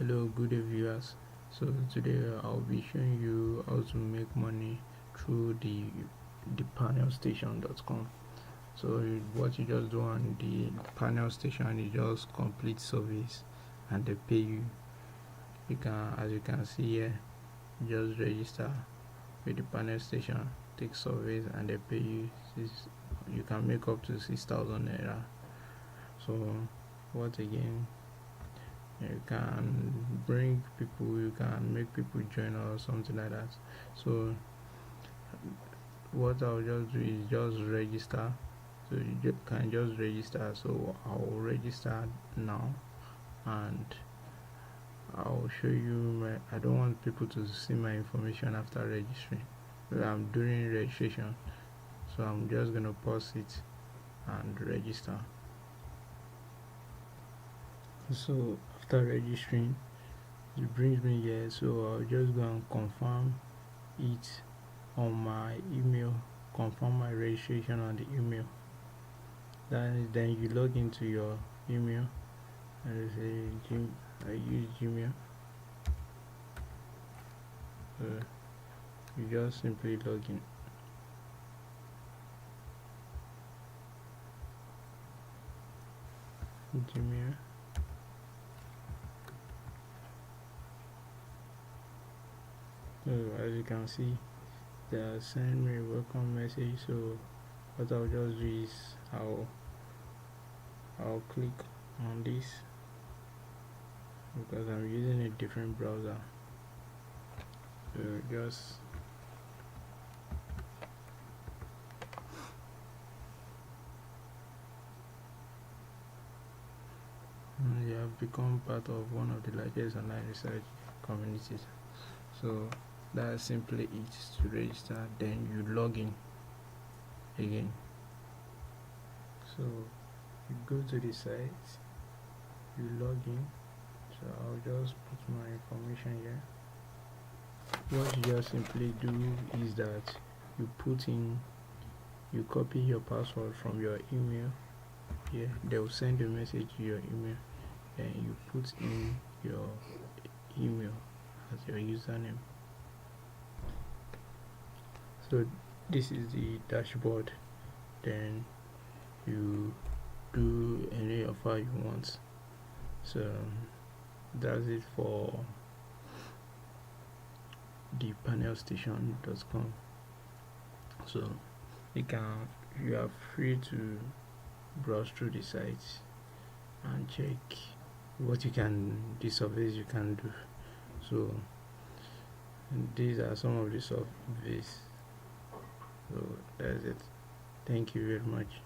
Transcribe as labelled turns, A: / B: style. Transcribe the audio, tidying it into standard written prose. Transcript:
A: Hello, good day viewers. So today I'll be showing you how to make money through the panelstation.com. So what you just do on the panel station is just complete service and they pay you. As you can see here, just register with the panel station, take surveys and they pay you. You can make up to 6,000 naira. So what again? You can bring people, you can make people join or something like that. So what I'll just do is just register. So you can just register. So I'll register now and I'll show you I don't want people to see my information after registering. I'm doing registration, so I'm just gonna pause it and register. So after registering, it brings me here, so I'll just go and confirm it on my email, confirm my registration on the email. Then you log into your email and say I use Gmail. So you just simply log in. Gmail. So as you can see, they are sending me a welcome message. So what I'll just do is I'll click on this because I'm using a different browser. So just you have become part of one of the largest online research communities. So that's simply it to register. Then you log in again. So you go to the site, you log in. So I'll just put my information here. What you just simply do is that you copy your password from your email here. They will send a message to your email, and you put in your email as your username. So this is the dashboard. Then you do any offer you want. So that's it for the panelstation.com. So you are free to browse through the sites and check the surveys you can do. So these are some of the surveys. So that's it. Thank you very much.